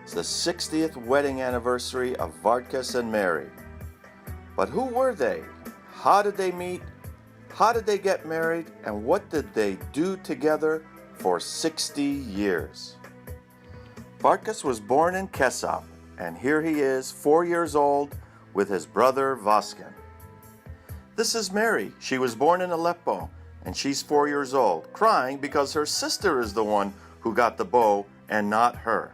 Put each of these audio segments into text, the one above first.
It's the 60th wedding anniversary of Vartkes and Mary. But who were they? How did they meet? How did they get married? And what did they do together for 60 years? Vartkes was born in Kesap, and here he is, 4 years old, with his brother Vasken. This is Mary. She was born in Aleppo, and she's 4 years old, crying because her sister is the one who got the bow and not her.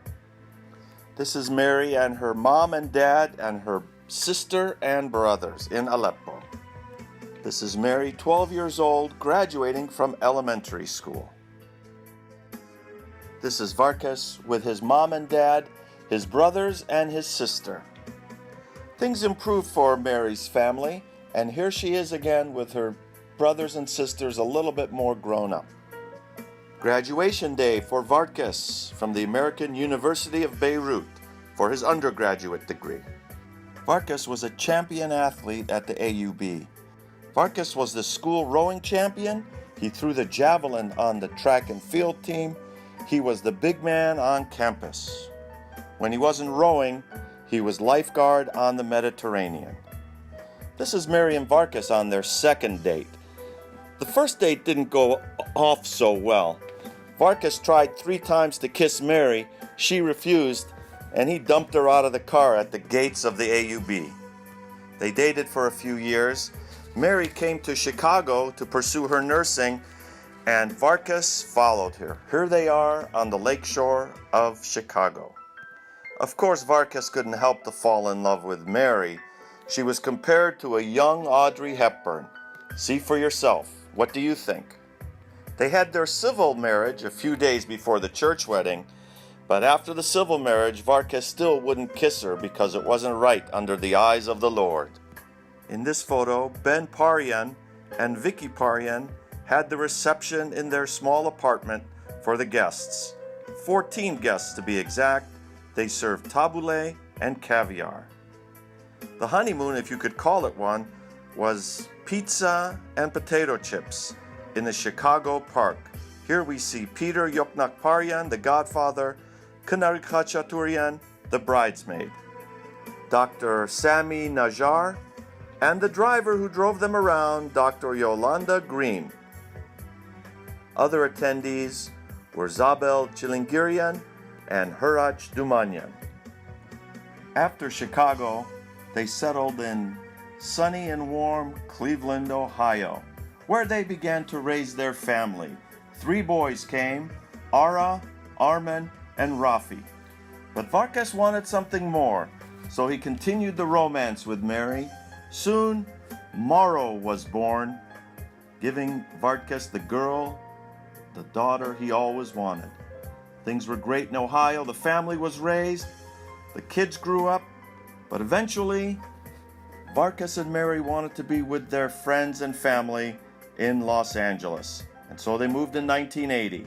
This is Mary and her mom and dad and her sister and brothers in Aleppo. This is Mary, 12 years old, graduating from elementary school. This is Vartkes with his mom and dad, his brothers, and his sister. Things improved for Mary's family, and here she is again with her brothers and sisters a little bit more grown up. Graduation day for Vartkes from the American University of Beirut for his undergraduate degree. Vartkes was a champion athlete at the AUB. Vartkes was the school rowing champion. He threw the javelin on the track and field team. He was the big man on campus. When he wasn't rowing, he was lifeguard on the Mediterranean. This is Mary and Vartkes on their second date. The first date didn't go off so well. Vartkes tried 3 times to kiss Mary. She refused, and he dumped her out of the car at the gates of the AUB. They dated for a few years. Mary came to Chicago to pursue her nursing, and Vartkes followed her. Here they are on the lakeshore of Chicago. Of course, Vartkes couldn't help to fall in love with Mary. She was compared to a young Audrey Hepburn. See for yourself. What do you think? They had their civil marriage a few days before the church wedding, but after the civil marriage, Vartkes still wouldn't kiss her because it wasn't right under the eyes of the Lord. In this photo, Ben Parian and Vicky Parian had the reception in their small apartment for the guests. 14 guests to be exact. They served tabbouleh and caviar. The honeymoon, if you could call it one, was pizza and potato chips in the Chicago park. Here we see Peter Yoknak-Parian, the godfather, Kanari Khachaturian, the bridesmaid, Dr. Sami Najjar, and the driver who drove them around, Dr. Yolanda Green. Other attendees were Zabel Chilingirian and Huraj Dumanyan. After Chicago, they settled in sunny and warm Cleveland, Ohio, where they began to raise their family. 3 boys came, Ara, Arman, and Rafi. But Vartkes wanted something more, so he continued the romance with Mary. Soon, Morrow was born, giving Vartkes the girl, the daughter he always wanted. Things were great in Ohio. The family was raised. The kids grew up. But eventually, Vartkes and Mary wanted to be with their friends and family in Los Angeles, and so they moved in 1980.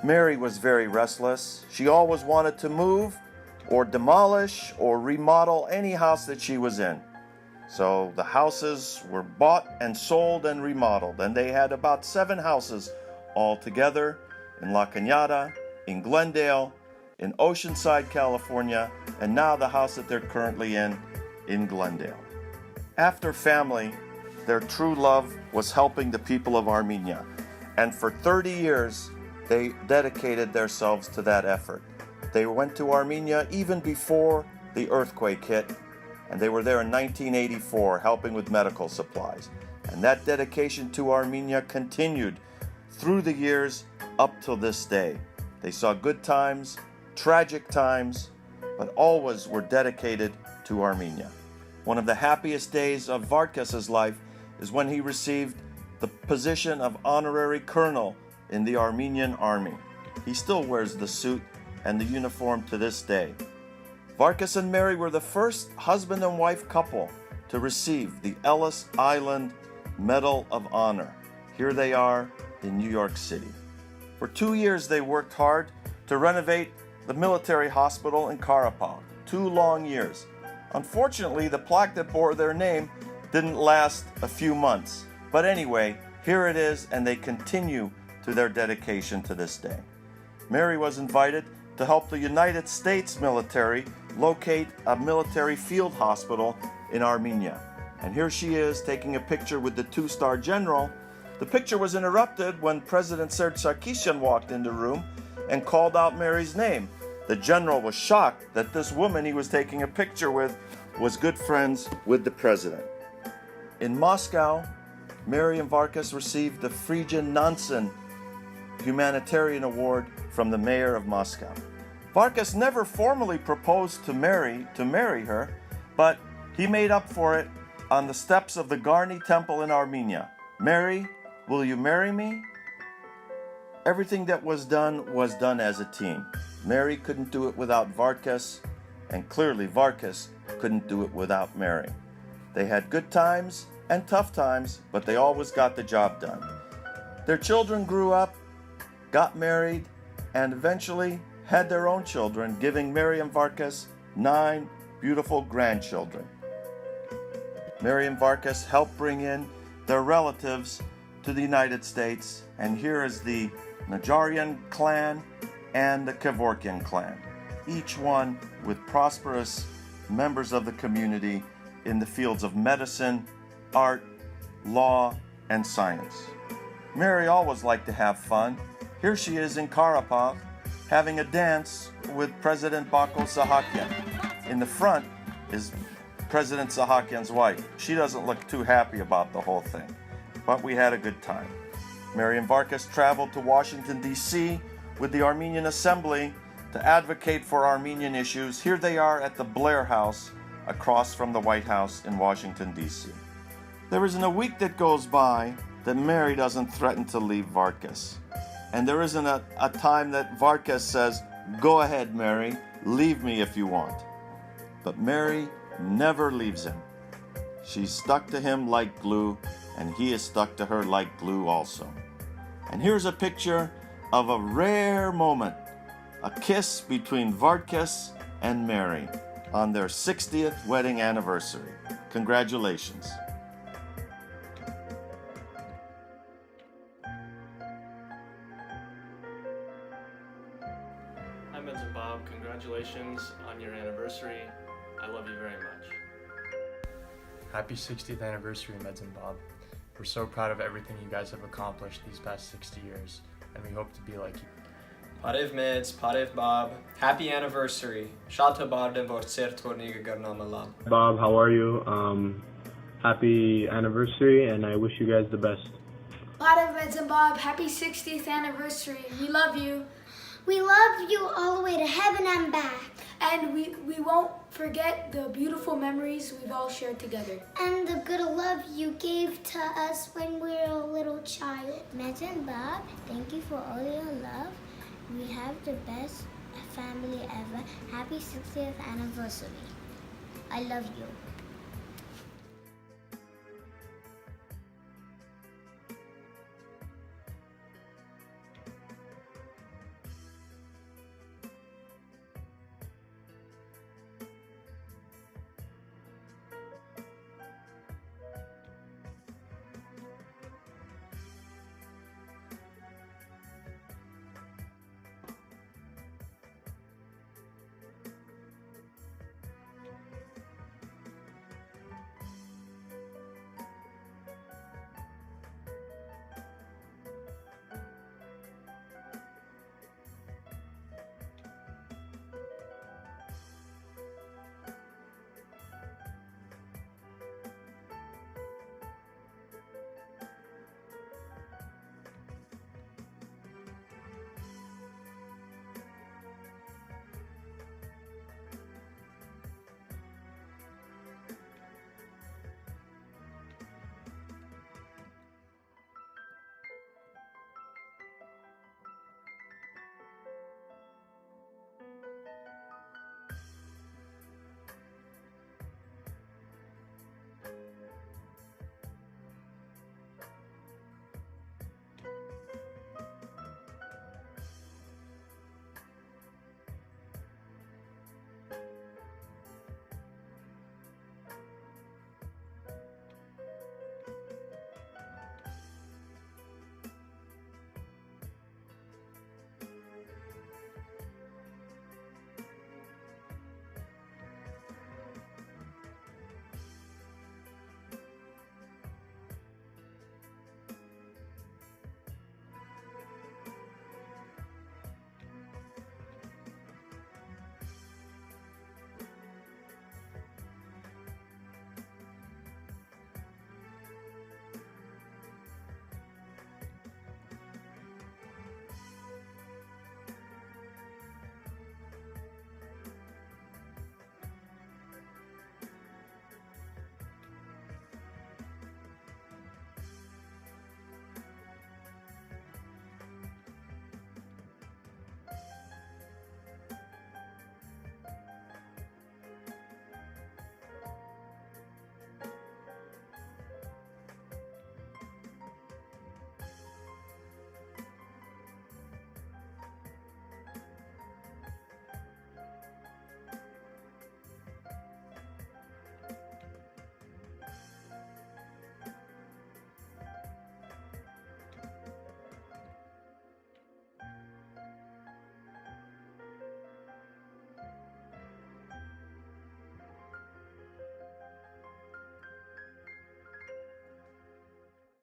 Mary was very restless. She always wanted to move or demolish or remodel any house that she was in. So the houses were bought and sold and remodeled, and they had about 7 houses all together in La Cañada, in Glendale, in Oceanside, California, and now the house that they're currently in Glendale. After family, their true love was helping the people of Armenia, and for 30 years they dedicated themselves to that effort. They went to Armenia even before the earthquake hit, and they were there in 1984 helping with medical supplies. And that dedication to Armenia continued through the years up till this day. They saw good times, tragic times, but always were dedicated to Armenia. One of the happiest days of Vartkes' life is when he received the position of honorary colonel in the Armenian army. He still wears the suit and the uniform to this day. Vartkes and Mary were the first husband and wife couple to receive the Ellis Island Medal of Honor. Here they are in New York City. For 2 years they worked hard to renovate the military hospital in Karapal. 2 long years. Unfortunately, the plaque that bore their name didn't last a few months. But anyway, here it is, and they continue to their dedication to this day. Mary was invited to help the United States military locate a military field hospital in Armenia. And here she is taking a picture with the two-star general. The picture was interrupted when President Serge Sarkisian walked in the room and called out Mary's name. The general was shocked that this woman he was taking a picture with was good friends with the president. In Moscow, Mary and Vartkes received the Phrygian Nansen Humanitarian Award from the mayor of Moscow. Vartkes never formally proposed to marry her, but he made up for it on the steps of the Garni Temple in Armenia. Mary, will you marry me? Everything that was done as a team. Mary couldn't do it without Vartkes, and clearly Vartkes couldn't do it without Mary. They had good times and tough times, but they always got the job done. Their children grew up, got married, and eventually had their own children, giving Mary and Vartkes 9 beautiful grandchildren. Mary and Vartkes helped bring in their relatives to the United States, and here is the Najarian clan and the Kevorkian clan, each one with prosperous members of the community in the fields of medicine, art, law, and science. Mary always liked to have fun. Here she is in Karapov having a dance with President Bako Sahakian. In the front is President Sahakian's wife. She doesn't look too happy about the whole thing, but we had a good time. Mary and Vartkes traveled to Washington, D.C. with the Armenian Assembly to advocate for Armenian issues. Here they are at the Blair House across from the White House in Washington, D.C. There isn't a week that goes by that Mary doesn't threaten to leave Vartkes. And there isn't a time that Vartkes says, "Go ahead, Mary, leave me if you want." But Mary never leaves him. She's stuck to him like glue, and he is stuck to her like glue also. And here's a picture of a rare moment, a kiss between Vartkes and Mary on their 60th wedding anniversary. Congratulations. Hi, Meds and Bob. Congratulations on your anniversary. I love you very much. Happy 60th anniversary, Meds and Bob. We're so proud of everything you guys have accomplished these past 60 years, and we hope to be like you. Parev Meds, Parev Bob. Happy anniversary. Shata Barden Vortsert Korniga Garnamalam. Bob, how are you? Happy anniversary, and I wish you guys the best. Parev Meds and Bob, happy 60th anniversary. We love you. We love you all the way to heaven and back. And we won't forget the beautiful memories we've all shared together. And the good love you gave to us when we were a little child. Meds and Bob, thank you for all your love. We have the best family ever. Happy 60th anniversary. I love you.